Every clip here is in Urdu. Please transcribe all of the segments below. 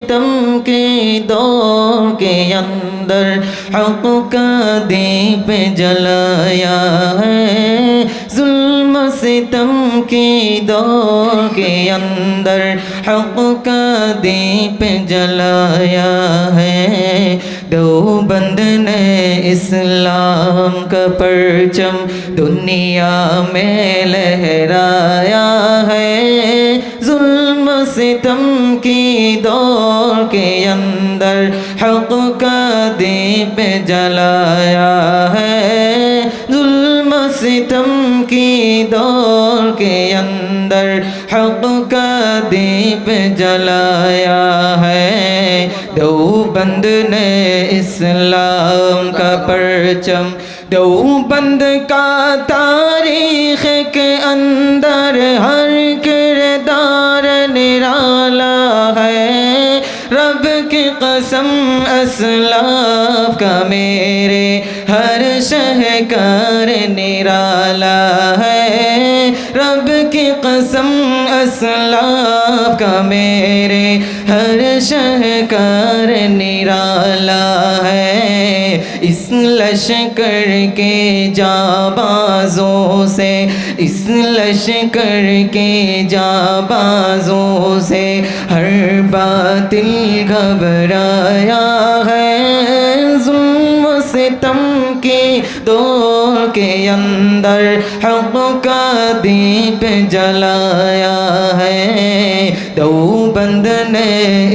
ستم کے دور کے اندر حق کا دیپ جلایا ہے ظلم ستم کے دور کے اندر حق کا دیپ جلایا ہے دیوبند نے اسلام کا پرچم دنیا میں لہرایا ہے ظلم ستم کی دور کے اندر حق کا دیپ جلایا ہے ظلم ستم کی دور کے اندر حق کا دیپ جلایا ہے دیوبند نے اسلام کا پرچم دیوبند کا تاریخ کے اندر ہر کردار نرالا ہے رب کی قسم اسلاف کا میرے ہر شہکار نرالا ہے رب کی قسم اسلاف کا میرے ہر شہکار نرالا ہے اس لشکر کے جانبازوں سے اس لشکر کے جانبازوں سے ہر باطل گھبرایا ہے ظلم ستم کے دور کے اندر حق کا دیپ جلایا ہے دیوبند نے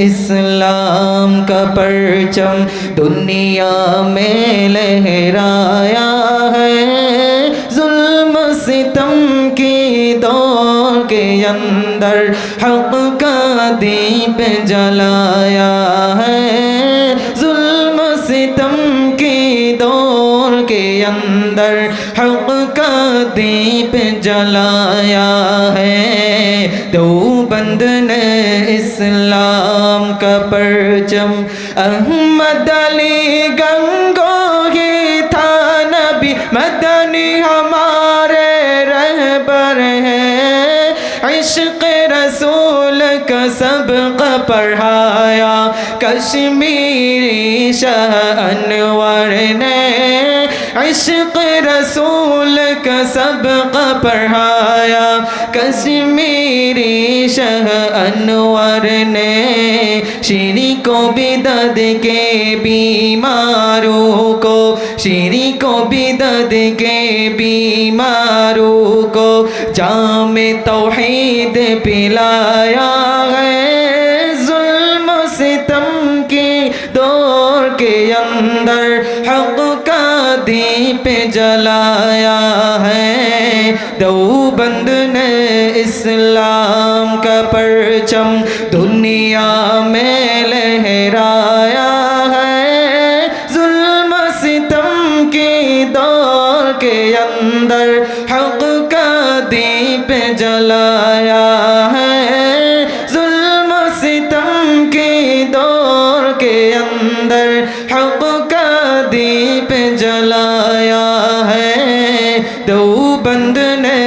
اسلام کا پرچم دنیا میں لہرایا ہے ظلم ستم کی دور کے اندر حق کا دیپ جلایا ہے ظلم ستم کی دور کے اندر حق کا دیپ جلایا ہے دیوبند نے اسلام کا پرچم احمد علی گنگوہی تھا نبی مدنی ہمارے رہبر ہیں عشق رسول کا سبق پڑھایا کشمیری شاہ انور نے عشق رسول کا سبق پڑھایا کشمیری شاہ انور نے شرک و بدعت کے بیماروں کو شرک و بدعت کے بیماروں کو جام توحید پلایا ہے ظلم ستم کی دور کے اندر حق کا دیپ جلایا ہے دیوبند نے اسلام کا پرچم دنیا میں لہرایا ہے ظلم ستم کی دور کے اندر حق کا دیپ جلایا ہے ظلم ستم کی دور کے اندر حق کا دیپ جلایا ہے دیوبند نے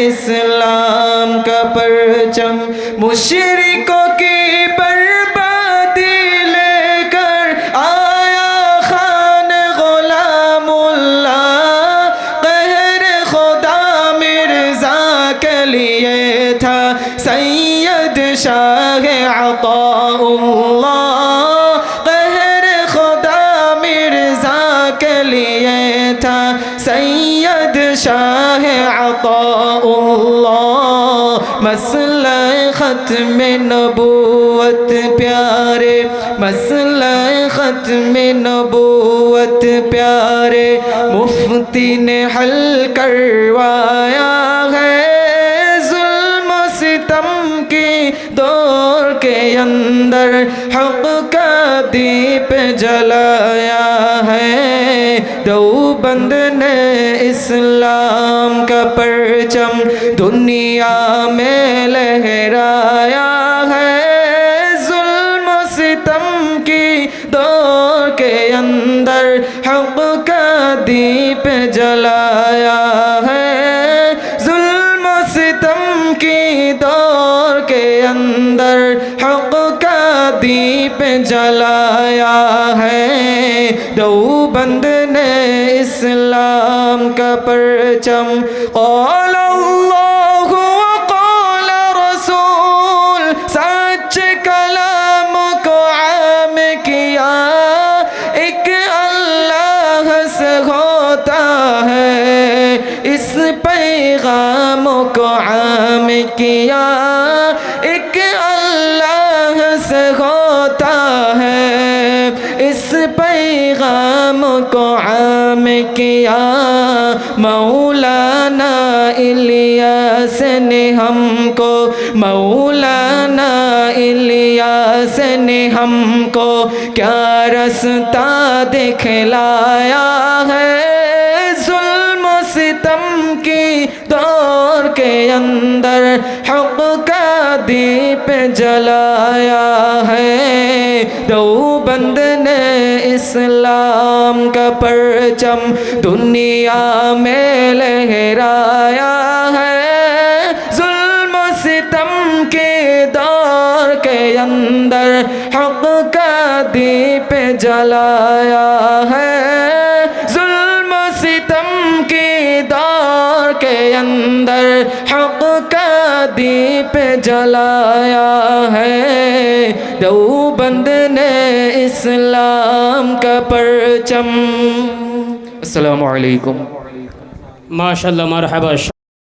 اسلام کا پرچم مشرکوں کی بربادی لے کر آیا خان غلام اللہ قہر خدا مرزا کے لیے تھا سید شاہ عطاء اللہ قہر خدا مرزا کے لیے تھا سید شاہ عطاء اللہ مسئلہ ختم نبوت پیارے مسئلہ ختم نبوت پیارے مفتی نے حل کروایا ہے ظلم ستم کی دور کے اندر حق کا دیپ جلایا ہے دیوبند نے اسلام کا پرچم دنیا میں لہرایا ہے ظلم ستم کی دور کے اندر حق کا دیپ جلایا ہے ظلم ستم کی دور کے اندر حق کا دیپ پہ جلایا ہے دیوبند نے اسلام کا پرچم قال اللہ وقال رسول سچ کلام کو عام کیا ایک اللہ سے ہوتا ہے اس پیغام کو عام کیا ایک اللہ سے ہوتا ہے اس پیغام کو عام کیا مولانا الیاس نے ہم کو مولانا الیاس نے ہم کو کیا رستہ دکھلایا ہے ظلم و ستم کی دور کے اندر حق کا دیپ جلایا ہے دیوبند نے اسلام کا پرچم دنیا میں لہرایا ہے ظلم و ستم کے دور کے اندر حق کا دیپ جلایا ہے ظلم و ستم کے دور کے اندر حق کا دیپ جلایا ہے دیوبند نے اسلام کا پرچم۔ السلام علیکم۔ ماشاءاللہ، مرحبا۔